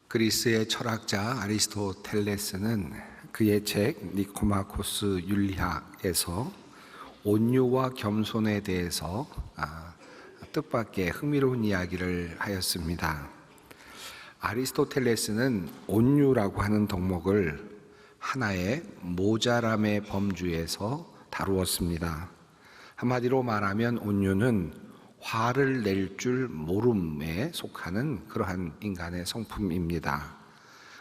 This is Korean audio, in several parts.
그리스의 철학자 아리스토텔레스는 그의 책 니코마코스 윤리학에서 온유와 겸손에 대해서 뜻밖의 흥미로운 이야기를 하였습니다. 아리스토텔레스는 온유라고 하는 덕목을 하나의 모자람의 범주에서 다루었습니다. 한마디로 말하면 온유는 화를 낼 줄 모름에 속하는 그러한 인간의 성품입니다.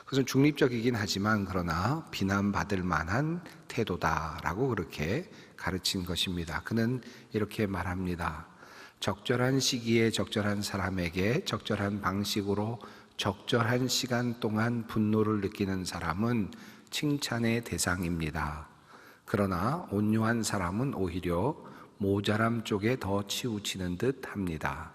그것은 중립적이긴 하지만 그러나 비난받을 만한 태도다라고 그렇게 가르친 것입니다. 그는 이렇게 말합니다. 적절한 시기에 적절한 사람에게 적절한 방식으로 적절한 시간 동안 분노를 느끼는 사람은 칭찬의 대상입니다. 그러나 온유한 사람은 오히려 모자람 쪽에 더 치우치는 듯 합니다.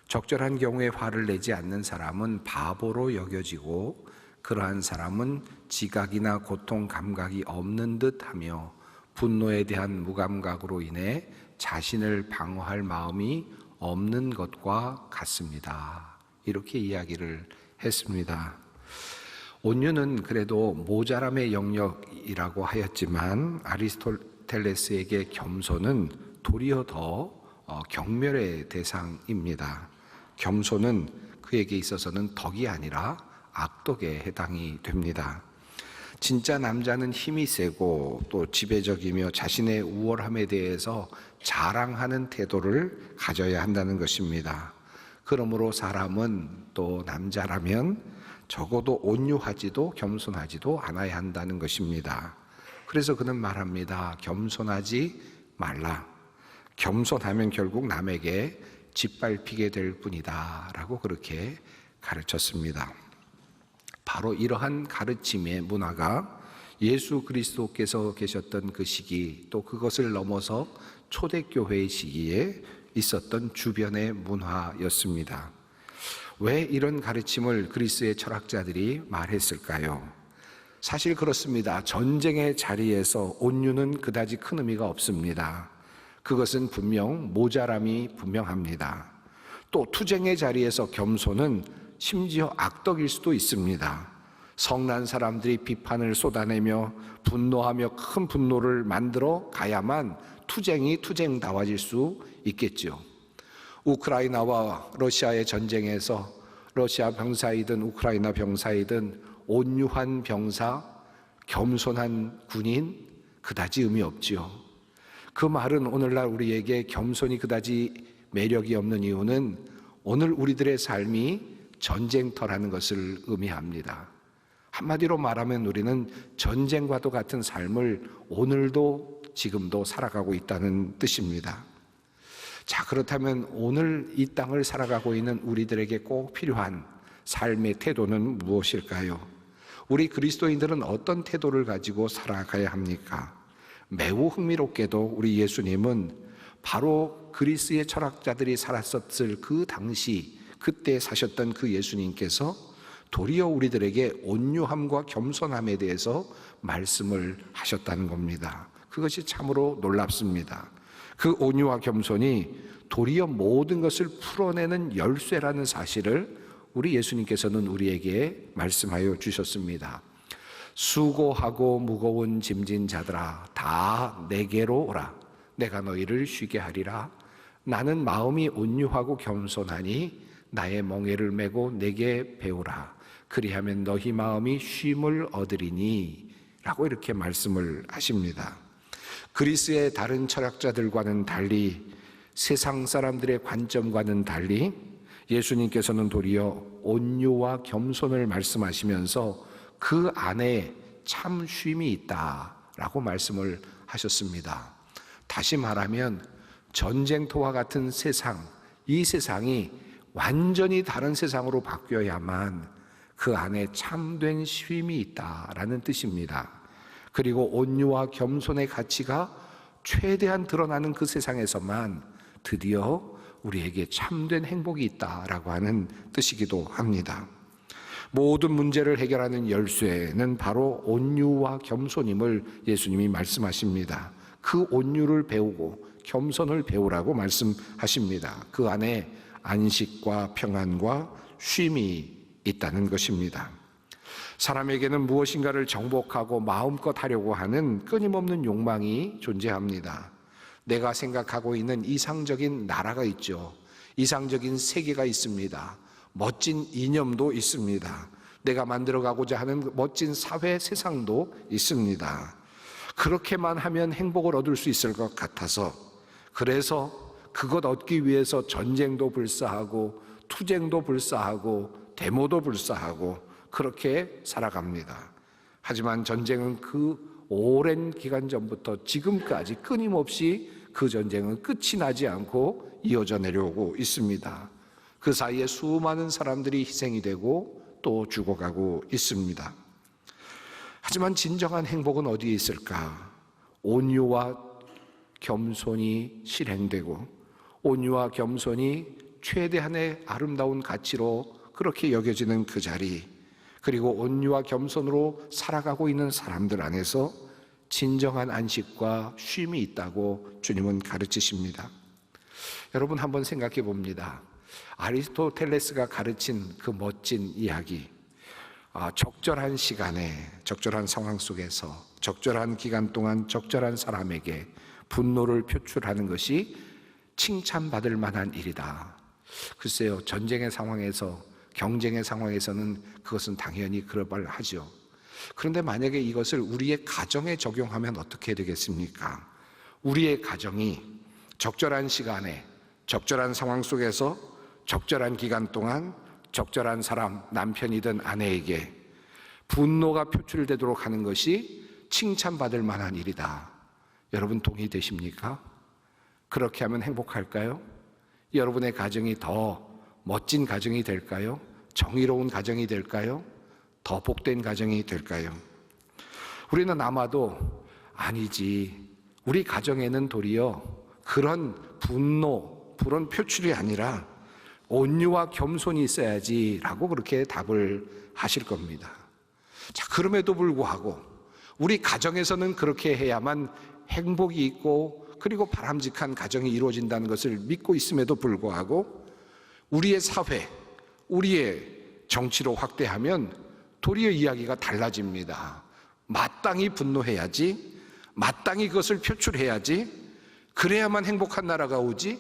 적절한 경우에 화를 내지 않는 사람은 바보로 여겨지고 그러한 사람은 지각이나 고통 감각이 없는 듯 하며 분노에 대한 무감각으로 인해 자신을 방어할 마음이 없는 것과 같습니다. 이렇게 이야기를 했습니다. 온유는 그래도 모자람의 영역이라고 하였지만 아리스토텔레스에게 겸손은 도리어 더 경멸의 대상입니다. 겸손은 그에게 있어서는 덕이 아니라 악덕에 해당이 됩니다. 진짜 남자는 힘이 세고 또 지배적이며 자신의 우월함에 대해서 자랑하는 태도를 가져야 한다는 것입니다. 그러므로 사람은 또 남자라면 적어도 온유하지도 겸손하지도 않아야 한다는 것입니다. 그래서 그는 말합니다. 겸손하지 말라. 겸손하면 결국 남에게 짓밟히게 될 뿐이다 라고 그렇게 가르쳤습니다. 바로 이러한 가르침의 문화가 예수 그리스도께서 계셨던 그 시기, 또 그것을 넘어서 초대교회의 시기에 있었던 주변의 문화였습니다. 왜 이런 가르침을 그리스의 철학자들이 말했을까요? 사실 그렇습니다. 전쟁의 자리에서 온유는 그다지 큰 의미가 없습니다. 그것은 분명 모자람이 분명합니다. 또 투쟁의 자리에서 겸손은 심지어 악덕일 수도 있습니다. 성난 사람들이 비판을 쏟아내며 분노하며 큰 분노를 만들어 가야만 투쟁이 투쟁다워질 수 있겠죠. 우크라이나와 러시아의 전쟁에서 러시아 병사이든 우크라이나 병사이든 온유한 병사, 겸손한 군인 그다지 의미 없지요. 그 말은 오늘날 우리에게 겸손이 그다지 매력이 없는 이유는 오늘 우리들의 삶이 전쟁터라는 것을 의미합니다. 한마디로 말하면 우리는 전쟁과도 같은 삶을 오늘도 지금도 살아가고 있다는 뜻입니다. 자, 그렇다면 오늘 이 땅을 살아가고 있는 우리들에게 꼭 필요한 삶의 태도는 무엇일까요? 우리 그리스도인들은 어떤 태도를 가지고 살아가야 합니까? 매우 흥미롭게도 우리 예수님은 바로 그리스의 철학자들이 살았었을 그 당시 그때 사셨던 그 예수님께서 도리어 우리들에게 온유함과 겸손함에 대해서 말씀을 하셨다는 겁니다. 그것이 참으로 놀랍습니다. 그 온유와 겸손이 도리어 모든 것을 풀어내는 열쇠라는 사실을 우리 예수님께서는 우리에게 말씀하여 주셨습니다. 수고하고 무거운 짐진 자들아 다 내게로 오라. 내가 너희를 쉬게 하리라. 나는 마음이 온유하고 겸손하니 나의 멍에를 메고 내게 배우라. 그리하면 너희 마음이 쉼을 얻으리니 라고 이렇게 말씀을 하십니다. 그리스의 다른 철학자들과는 달리 세상 사람들의 관점과는 달리 예수님께서는 도리어 온유와 겸손을 말씀하시면서 그 안에 참 쉼이 있다라고 말씀을 하셨습니다. 다시 말하면 전쟁터와 같은 세상, 이 세상이 완전히 다른 세상으로 바뀌어야만 그 안에 참된 쉼이 있다라는 뜻입니다. 그리고 온유와 겸손의 가치가 최대한 드러나는 그 세상에서만 드디어 우리에게 참된 행복이 있다라고 하는 뜻이기도 합니다. 모든 문제를 해결하는 열쇠는 바로 온유와 겸손임을 예수님이 말씀하십니다. 그 온유를 배우고 겸손을 배우라고 말씀하십니다. 그 안에 안식과 평안과 쉼이 있다는 것입니다. 사람에게는 무엇인가를 정복하고 마음껏 하려고 하는 끊임없는 욕망이 존재합니다. 내가 생각하고 있는 이상적인 나라가 있죠. 이상적인 세계가 있습니다. 멋진 이념도 있습니다. 내가 만들어가고자 하는 멋진 사회 세상도 있습니다. 그렇게만 하면 행복을 얻을 수 있을 것 같아서, 그래서 그것 얻기 위해서 전쟁도 불사하고 투쟁도 불사하고 데모도 불사하고 그렇게 살아갑니다. 하지만 전쟁은 그 오랜 기간 전부터 지금까지 끊임없이 그 전쟁은 끝이 나지 않고 이어져 내려오고 있습니다. 그 사이에 수많은 사람들이 희생이 되고 또 죽어가고 있습니다. 하지만 진정한 행복은 어디에 있을까? 온유와 겸손이 실행되고 온유와 겸손이 최대한의 아름다운 가치로 그렇게 여겨지는 그 자리, 그리고 온유와 겸손으로 살아가고 있는 사람들 안에서 진정한 안식과 쉼이 있다고 주님은 가르치십니다. 여러분 한번 생각해 봅니다. 아리스토텔레스가 가르친 그 멋진 이야기, 적절한 시간에 적절한 상황 속에서 적절한 기간 동안 적절한 사람에게 분노를 표출하는 것이 칭찬받을 만한 일이다. 글쎄요, 전쟁의 상황에서, 경쟁의 상황에서는 그것은 당연히 그럴 하죠. 그런데 만약에 이것을 우리의 가정에 적용하면 어떻게 되겠습니까? 우리의 가정이 적절한 시간에 적절한 상황 속에서 적절한 기간 동안 적절한 사람, 남편이든 아내에게 분노가 표출되도록 하는 것이 칭찬받을 만한 일이다. 여러분 동의되십니까? 그렇게 하면 행복할까요? 여러분의 가정이 더 멋진 가정이 될까요? 정의로운 가정이 될까요? 더 복된 가정이 될까요? 우리는 아마도 아니지, 우리 가정에는 도리어 그런 분노, 그런 표출이 아니라 온유와 겸손이 있어야지 라고 그렇게 답을 하실 겁니다. 자, 그럼에도 불구하고 우리 가정에서는 그렇게 해야만 행복이 있고 그리고 바람직한 가정이 이루어진다는 것을 믿고 있음에도 불구하고 우리의 사회, 우리의 정치로 확대하면 도리어 이야기가 달라집니다. 마땅히 분노해야지, 마땅히 그것을 표출해야지, 그래야만 행복한 나라가 오지,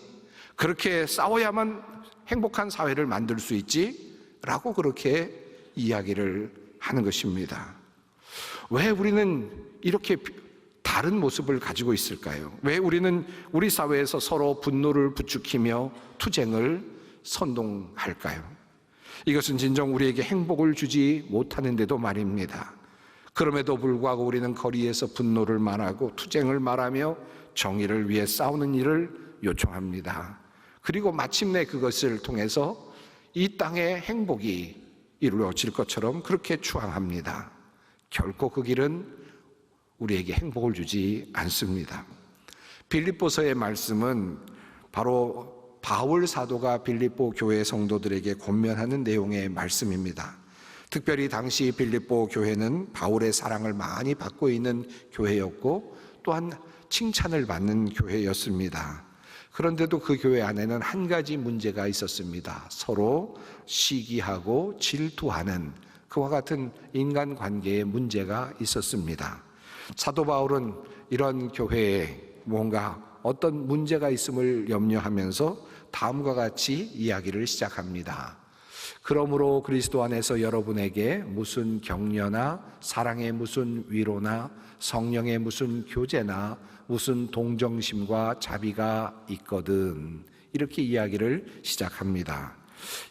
그렇게 싸워야만 행복한 사회를 만들 수 있지 라고 그렇게 이야기를 하는 것입니다. 왜 우리는 이렇게 다른 모습을 가지고 있을까요? 왜 우리는 우리 사회에서 서로 분노를 부추기며 투쟁을 선동할까요? 이것은 진정 우리에게 행복을 주지 못하는데도 말입니다. 그럼에도 불구하고 우리는 거리에서 분노를 말하고 투쟁을 말하며 정의를 위해 싸우는 일을 요청합니다. 그리고 마침내 그것을 통해서 이 땅의 행복이 이루어질 것처럼 그렇게 추앙합니다. 결코 그 길은 우리에게 행복을 주지 않습니다. 빌립보서의 말씀은 바로 바울 사도가 빌립보 교회 성도들에게 권면하는 내용의 말씀입니다. 특별히 당시 빌립보 교회는 바울의 사랑을 많이 받고 있는 교회였고 또한 칭찬을 받는 교회였습니다. 그런데도 그 교회 안에는 한 가지 문제가 있었습니다. 서로 시기하고 질투하는 그와 같은 인간관계의 문제가 있었습니다. 사도 바울은 이런 교회에 뭔가 어떤 문제가 있음을 염려하면서 다음과 같이 이야기를 시작합니다. 그러므로 그리스도 안에서 여러분에게 무슨 격려나 사랑의 무슨 위로나 성령의 무슨 교제나 무슨 동정심과 자비가 있거든, 이렇게 이야기를 시작합니다.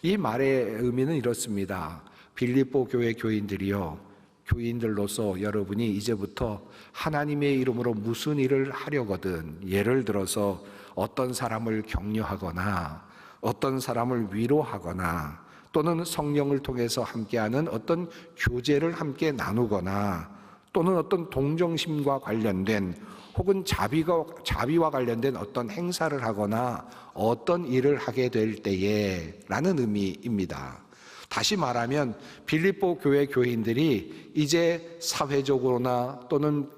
이 말의 의미는 이렇습니다. 빌립보 교회 교인들이요, 교인들로서 여러분이 이제부터 하나님의 이름으로 무슨 일을 하려거든, 예를 들어서 어떤 사람을 격려하거나 어떤 사람을 위로하거나 또는 성령을 통해서 함께하는 어떤 교제를 함께 나누거나 또는 어떤 동정심과 관련된 혹은 자비와 관련된 어떤 행사를 하거나 어떤 일을 하게 될 때에 라는 의미입니다. 다시 말하면 빌립보 교회 교인들이 이제 사회적으로나 또는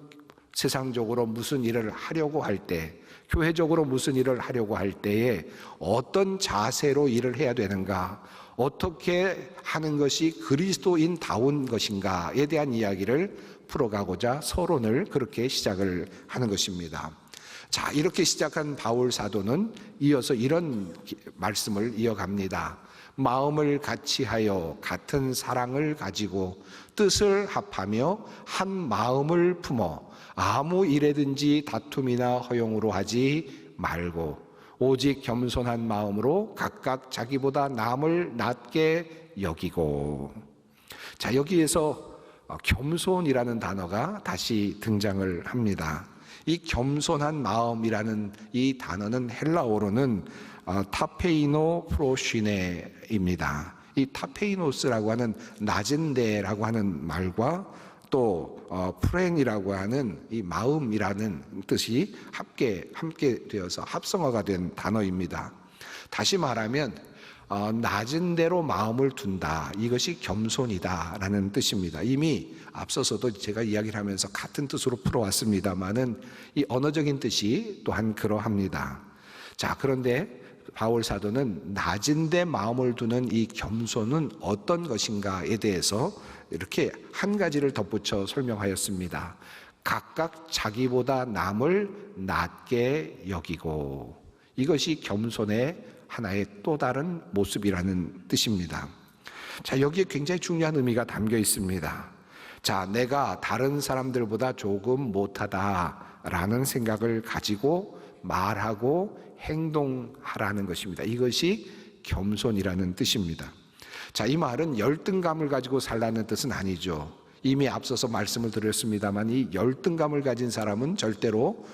세상적으로 무슨 일을 하려고 할 때, 교회적으로 무슨 일을 하려고 할 때에 어떤 자세로 일을 해야 되는가, 어떻게 하는 것이 그리스도인다운 것인가에 대한 이야기를 풀어가고자 서론을 그렇게 시작을 하는 것입니다. 자, 이렇게 시작한 바울 사도는 이어서 이런 말씀을 이어갑니다. 마음을 같이하여 같은 사랑을 가지고 뜻을 합하며 한 마음을 품어 아무 일에든지 다툼이나 허용으로 하지 말고 오직 겸손한 마음으로 각각 자기보다 남을 낮게 여기고. 자, 여기에서 겸손이라는 단어가 다시 등장을 합니다. 이 겸손한 마음이라는 이 단어는 헬라어로는 타페이노 프로시네입니다. 이 타페이노스라고 하는 낮은 데라고 하는 말과 또 프렌이라고 하는 이 마음이라는 뜻이 함께 되어서 합성어가 된 단어입니다. 다시 말하면 낮은 데로 마음을 둔다, 이것이 겸손이다라는 뜻입니다. 이미 앞서서도 제가 이야기를 하면서 같은 뜻으로 풀어왔습니다만은 이 언어적인 뜻이 또한 그러합니다. 자, 그런데 바울 사도는 낮은 데 마음을 두는 이 겸손은 어떤 것인가에 대해서 이렇게 한 가지를 덧붙여 설명하였습니다. 각각 자기보다 남을 낮게 여기고, 이것이 겸손의 하나의 또 다른 모습이라는 뜻입니다. 자, 여기에 굉장히 중요한 의미가 담겨 있습니다. 자, 내가 다른 사람들보다 조금 못하다라는 생각을 가지고 말하고 행동하라는 것입니다. 이것이 겸손이라는 뜻입니다. 자, 이 말은 열등감을 가지고 살라는 뜻은 아니죠. 이미 앞서서 말씀을 드렸습니다만 이 열등감을 가진 사람은 절대로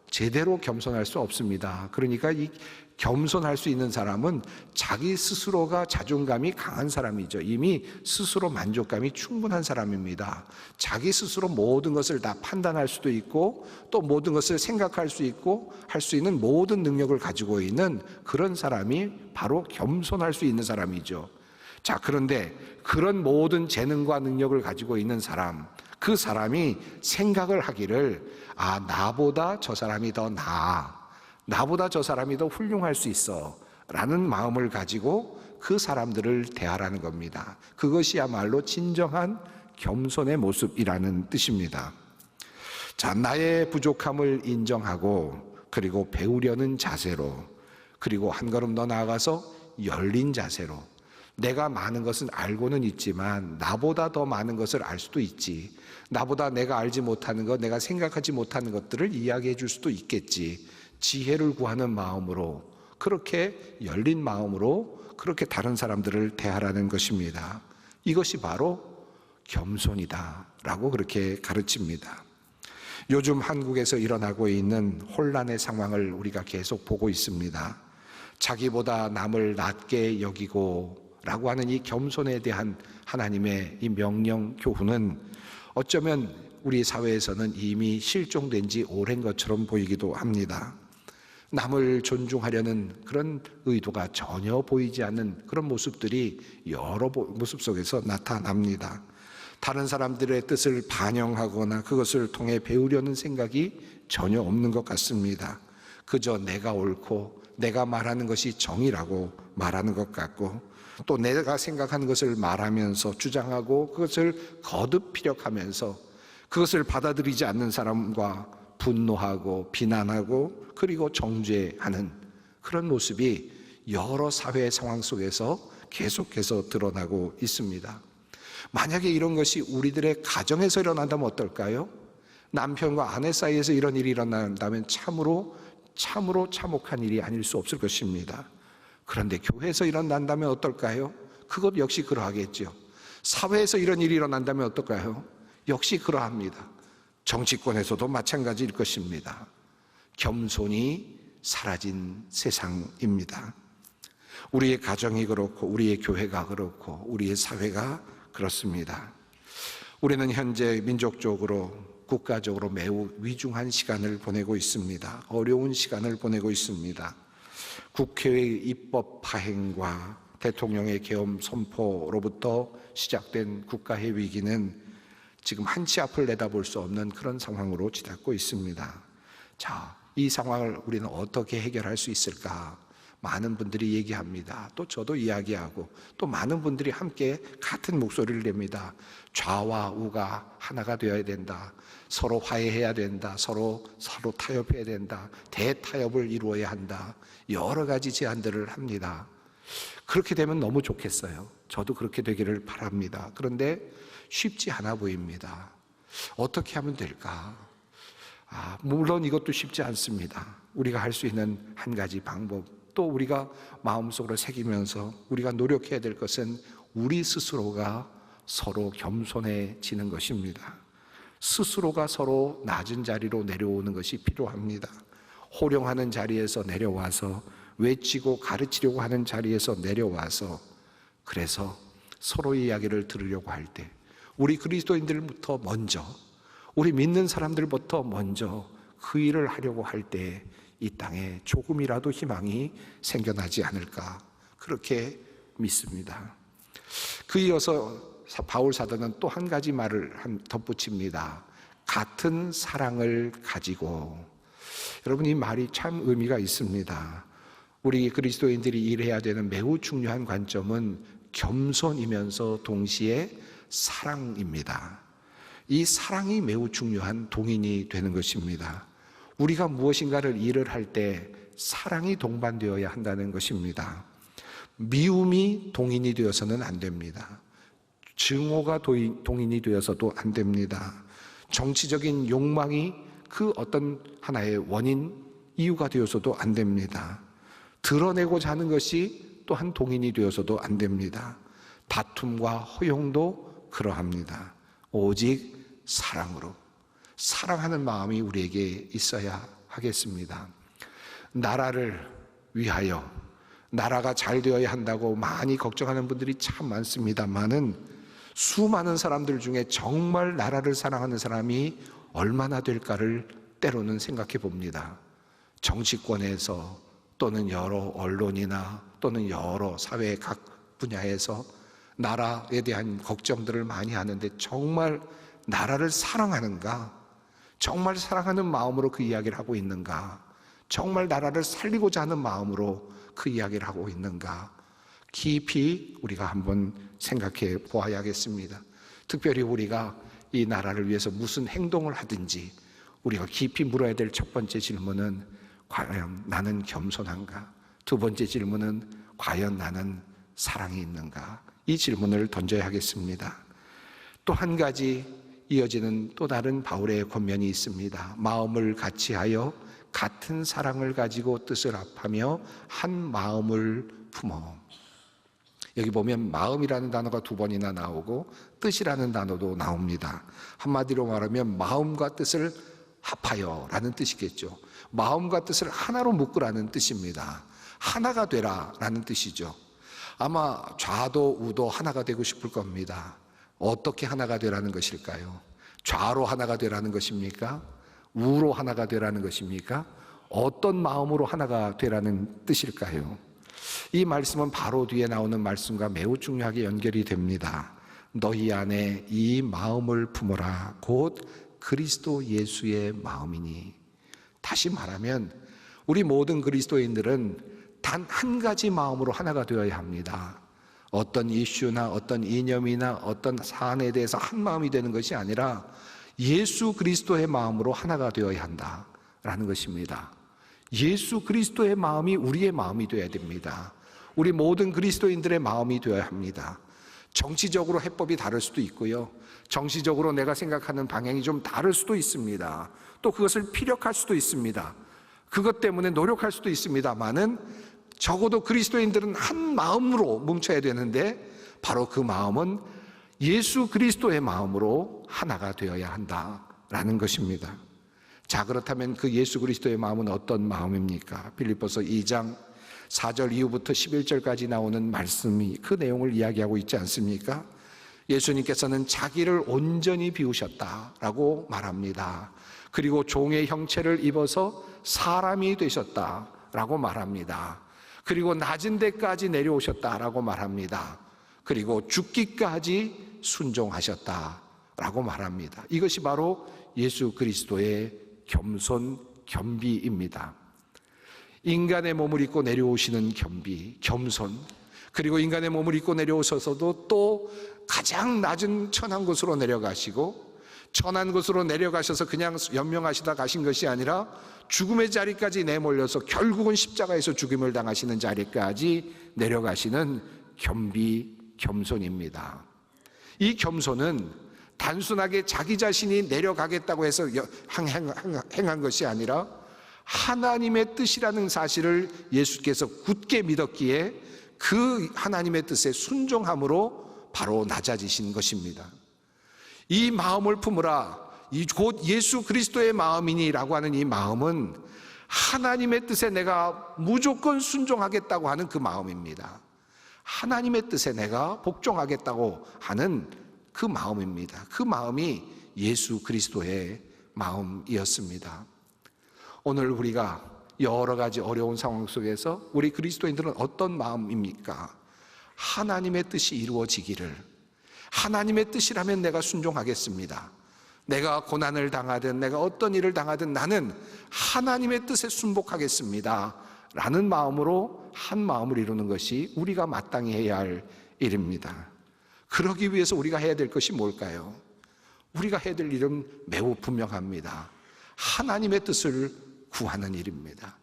제대로 겸손할 수 없습니다. 그러니까 이 겸손할 수 있는 사람은 자기 스스로가 자존감이 강한 사람이죠. 이미 스스로 만족감이 충분한 사람입니다. 자기 스스로 모든 것을 다 판단할 수도 있고 또 모든 것을 생각할 수 있고 할 수 있는 모든 능력을 가지고 있는 그런 사람이 바로 겸손할 수 있는 사람이죠. 자, 그런데 그런 모든 재능과 능력을 가지고 있는 사람, 그 사람이 생각을 하기를 나보다 저 사람이 더 나아, 나보다 저 사람이 더 훌륭할 수 있어 라는 마음을 가지고 그 사람들을 대하라는 겁니다. 그것이야말로 진정한 겸손의 모습이라는 뜻입니다. 자, 나의 부족함을 인정하고 그리고 배우려는 자세로, 그리고 한 걸음 더 나아가서 열린 자세로, 내가 많은 것은 알고는 있지만 나보다 더 많은 것을 알 수도 있지, 나보다 내가 알지 못하는 것, 내가 생각하지 못하는 것들을 이야기해 줄 수도 있겠지, 지혜를 구하는 마음으로, 그렇게 열린 마음으로 그렇게 다른 사람들을 대하라는 것입니다. 이것이 바로 겸손이다라고 그렇게 가르칩니다. 요즘 한국에서 일어나고 있는 혼란의 상황을 우리가 계속 보고 있습니다. 자기보다 남을 낮게 여기고 라고 하는 이 겸손에 대한 하나님의 이 명령 교훈은 어쩌면 우리 사회에서는 이미 실종된 지 오랜 것처럼 보이기도 합니다. 남을 존중하려는 그런 의도가 전혀 보이지 않는 그런 모습들이 여러 모습 속에서 나타납니다. 다른 사람들의 뜻을 반영하거나 그것을 통해 배우려는 생각이 전혀 없는 것 같습니다. 그저 내가 옳고 내가 말하는 것이 정의라고 말하는 것 같고, 또 내가 생각하는 것을 말하면서 주장하고 그것을 거듭 피력하면서 그것을 받아들이지 않는 사람과 분노하고 비난하고 그리고 정죄하는 그런 모습이 여러 사회 상황 속에서 계속해서 드러나고 있습니다. 만약에 이런 것이 우리들의 가정에서 일어난다면 어떨까요? 남편과 아내 사이에서 이런 일이 일어난다면 참으로 참혹한 일이 아닐 수 없을 것입니다. 그런데 교회에서 일어난다면 어떨까요? 그것 역시 그러하겠죠. 사회에서 이런 일이 일어난다면 어떨까요? 역시 그러합니다. 정치권에서도 마찬가지일 것입니다. 겸손이 사라진 세상입니다. 우리의 가정이 그렇고 우리의 교회가 그렇고 우리의 사회가 그렇습니다. 우리는 현재 민족적으로, 국가적으로 매우 위중한 시간을 보내고 있습니다. 어려운 시간을 보내고 있습니다. 국회의 입법 파행과 대통령의 계엄 선포로부터 시작된 국가의 위기는 지금 한치 앞을 내다볼 수 없는 그런 상황으로 치닫고 있습니다. 자, 이 상황을 우리는 어떻게 해결할 수 있을까? 많은 분들이 얘기합니다. 또 저도 이야기하고 또 많은 분들이 함께 같은 목소리를 냅니다. 좌와 우가 하나가 되어야 된다. 서로 화해해야 된다. 서로 타협해야 된다. 대타협을 이루어야 한다. 여러 가지 제안들을 합니다. 그렇게 되면 너무 좋겠어요. 저도 그렇게 되기를 바랍니다. 그런데 쉽지 않아 보입니다. 어떻게 하면 될까? 물론 이것도 쉽지 않습니다. 우리가 할 수 있는 한 가지 방법, 또 우리가 마음속으로 새기면서 우리가 노력해야 될 것은 우리 스스로가 서로 겸손해지는 것입니다. 스스로가 서로 낮은 자리로 내려오는 것이 필요합니다. 호령하는 자리에서 내려와서, 외치고 가르치려고 하는 자리에서 내려와서, 그래서 서로의 이야기를 들으려고 할 때 우리 그리스도인들부터 먼저, 우리 믿는 사람들부터 먼저 그 일을 하려고 할 때 이 땅에 조금이라도 희망이 생겨나지 않을까, 그렇게 믿습니다. 그 이어서 바울 사도는 또 한 가지 말을 덧붙입니다. 같은 사랑을 가지고. 여러분, 이 말이 참 의미가 있습니다. 우리 그리스도인들이 일해야 되는 매우 중요한 관점은 겸손이면서 동시에 사랑입니다. 이 사랑이 매우 중요한 동인이 되는 것입니다. 우리가 무엇인가를 일을 할 때 사랑이 동반되어야 한다는 것입니다. 미움이 동인이 되어서는 안 됩니다. 증오가 동인이 되어서도 안 됩니다. 정치적인 욕망이 그 어떤 하나의 원인, 이유가 되어서도 안 됩니다. 드러내고자 하는 것이 또한 동인이 되어서도 안 됩니다. 다툼과 허용도 그러합니다. 오직 사랑으로, 사랑하는 마음이 우리에게 있어야 하겠습니다. 나라를 위하여, 나라가 잘 되어야 한다고 많이 걱정하는 분들이 참 많습니다만은 수많은 사람들 중에 정말 나라를 사랑하는 사람이 얼마나 될까를 때로는 생각해 봅니다. 정치권에서 또는 여러 언론이나 또는 여러 사회 각 분야에서 나라에 대한 걱정들을 많이 하는데 정말 나라를 사랑하는가? 정말 사랑하는 마음으로 그 이야기를 하고 있는가? 정말 나라를 살리고자 하는 마음으로 그 이야기를 하고 있는가? 깊이 우리가 한번 생각해 보아야겠습니다. 특별히 우리가 이 나라를 위해서 무슨 행동을 하든지 우리가 깊이 물어야 될 첫 번째 질문은 과연 나는 겸손한가? 두 번째 질문은 과연 나는 사랑이 있는가? 이 질문을 던져야 하겠습니다. 또 한 가지 이어지는 또 다른 바울의 권면이 있습니다. 마음을 같이하여 같은 사랑을 가지고 뜻을 합하며 한 마음을 품어. 여기 보면 마음이라는 단어가 두 번이나 나오고 뜻이라는 단어도 나옵니다. 한마디로 말하면 마음과 뜻을 합하여 라는 뜻이겠죠. 마음과 뜻을 하나로 묶으라는 뜻입니다. 하나가 되라 라는 뜻이죠. 아마 좌도 우도 하나가 되고 싶을 겁니다. 어떻게 하나가 되라는 것일까요? 좌로 하나가 되라는 것입니까? 우로 하나가 되라는 것입니까? 어떤 마음으로 하나가 되라는 뜻일까요? 이 말씀은 바로 뒤에 나오는 말씀과 매우 중요하게 연결이 됩니다. 너희 안에 이 마음을 품어라. 곧 그리스도 예수의 마음이니. 다시 말하면 우리 모든 그리스도인들은 단 한 가지 마음으로 하나가 되어야 합니다. 어떤 이슈나 어떤 이념이나 어떤 사안에 대해서 한 마음이 되는 것이 아니라 예수 그리스도의 마음으로 하나가 되어야 한다라는 것입니다. 예수 그리스도의 마음이 우리의 마음이 되어야 됩니다. 우리 모든 그리스도인들의 마음이 되어야 합니다. 정치적으로 해법이 다를 수도 있고요. 정치적으로 내가 생각하는 방향이 좀 다를 수도 있습니다. 또 그것을 피력할 수도 있습니다. 그것 때문에 노력할 수도 있습니다만은 적어도 그리스도인들은 한 마음으로 뭉쳐야 되는데 바로 그 마음은 예수 그리스도의 마음으로 하나가 되어야 한다라는 것입니다. 자, 그렇다면 그 예수 그리스도의 마음은 어떤 마음입니까? 빌립보서 2장 4절 이후부터 11절까지 나오는 말씀이 그 내용을 이야기하고 있지 않습니까? 예수님께서는 자기를 온전히 비우셨다라고 말합니다. 그리고 종의 형체를 입어서 사람이 되셨다라고 말합니다. 그리고 낮은 데까지 내려오셨다라고 말합니다. 그리고 죽기까지 순종하셨다라고 말합니다. 이것이 바로 예수 그리스도의 겸손, 겸비입니다. 인간의 몸을 입고 내려오시는 겸비, 겸손, 그리고 인간의 몸을 입고 내려오셔서도 또 가장 낮은 천한 곳으로 내려가시고, 천한 곳으로 내려가셔서 그냥 연명하시다 가신 것이 아니라 죽음의 자리까지 내몰려서 결국은 십자가에서 죽임을 당하시는 자리까지 내려가시는 겸비, 겸손입니다. 이 겸손은 단순하게 자기 자신이 내려가겠다고 해서 행한 것이 아니라 하나님의 뜻이라는 사실을 예수께서 굳게 믿었기에 그 하나님의 뜻에 순종함으로 바로 낮아지신 것입니다. 이 마음을 품으라, 이 곧 예수 그리스도의 마음이니라고 하는 이 마음은 하나님의 뜻에 내가 무조건 순종하겠다고 하는 그 마음입니다. 하나님의 뜻에 내가 복종하겠다고 하는 그 마음입니다. 그 마음이 예수 그리스도의 마음이었습니다. 오늘 우리가 여러 가지 어려운 상황 속에서 우리 그리스도인들은 어떤 마음입니까? 하나님의 뜻이 이루어지기를, 하나님의 뜻이라면 내가 순종하겠습니다. 내가 고난을 당하든 내가 어떤 일을 당하든 나는 하나님의 뜻에 순복하겠습니다 라는 마음으로 한 마음을 이루는 것이 우리가 마땅히 해야 할 일입니다. 그러기 위해서 우리가 해야 될 것이 뭘까요? 우리가 해야 될 일은 매우 분명합니다. 하나님의 뜻을 구하는 일입니다.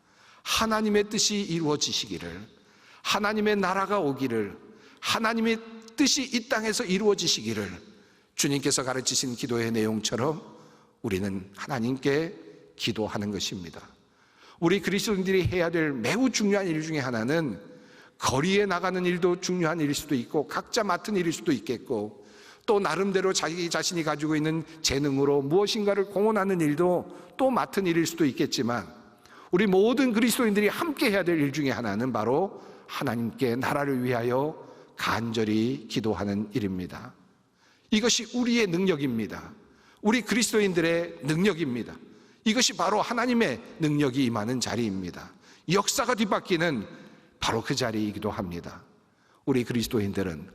하나님의 뜻이 이루어지시기를, 하나님의 나라가 오기를, 하나님의 뜻이 이 땅에서 이루어지시기를 주님께서 가르치신 기도의 내용처럼 우리는 하나님께 기도하는 것입니다. 우리 그리스도인들이 해야 될 매우 중요한 일 중에 하나는 거리에 나가는 일도 중요한 일일 수도 있고 각자 맡은 일일 수도 있겠고, 또 나름대로 자기 자신이 가지고 있는 재능으로 무엇인가를 공헌하는 일도 또 맡은 일일 수도 있겠지만, 우리 모든 그리스도인들이 함께 해야 될 일 중에 하나는 바로 하나님께 나라를 위하여 간절히 기도하는 일입니다. 이것이 우리의 능력입니다. 우리 그리스도인들의 능력입니다. 이것이 바로 하나님의 능력이 임하는 자리입니다. 역사가 뒤바뀌는 바로 그 자리이기도 합니다. 우리 그리스도인들은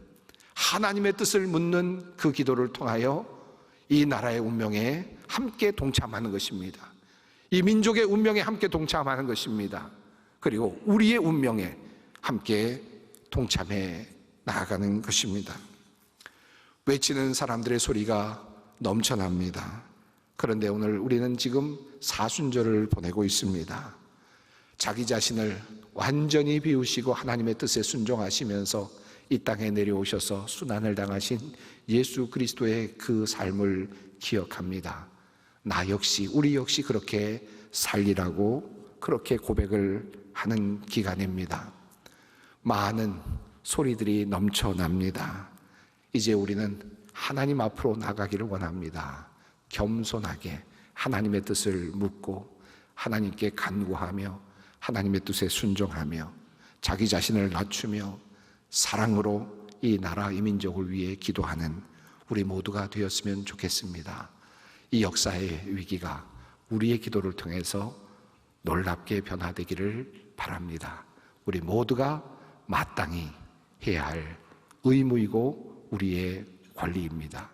하나님의 뜻을 묻는 그 기도를 통하여 이 나라의 운명에 함께 동참하는 것입니다. 이 민족의 운명에 함께 동참하는 것입니다. 그리고 우리의 운명에 함께 동참해 나아가는 것입니다. 외치는 사람들의 소리가 넘쳐납니다. 그런데 오늘 우리는 지금 사순절을 보내고 있습니다. 자기 자신을 완전히 비우시고 하나님의 뜻에 순종하시면서 이 땅에 내려오셔서 순환을 당하신 예수 그리스도의 그 삶을 기억합니다. 나 역시, 우리 역시 그렇게 살리라고 그렇게 고백을 하는 기간입니다. 많은 소리들이 넘쳐납니다. 이제 우리는 하나님 앞으로 나가기를 원합니다. 겸손하게 하나님의 뜻을 묻고 하나님께 간구하며 하나님의 뜻에 순종하며 자기 자신을 낮추며 사랑으로 이 나라, 이 민족을 위해 기도하는 우리 모두가 되었으면 좋겠습니다. 이 역사의 위기가 우리의 기도를 통해서 놀랍게 변화되기를 바랍니다. 우리 모두가 마땅히 해야 할 의무이고 우리의 권리입니다.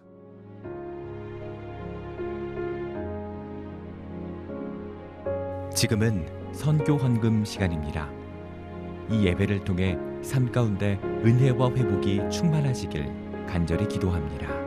지금은 선교 헌금 시간입니다. 이 예배를 통해 삶 가운데 은혜와 회복이 충만하시길 간절히 기도합니다.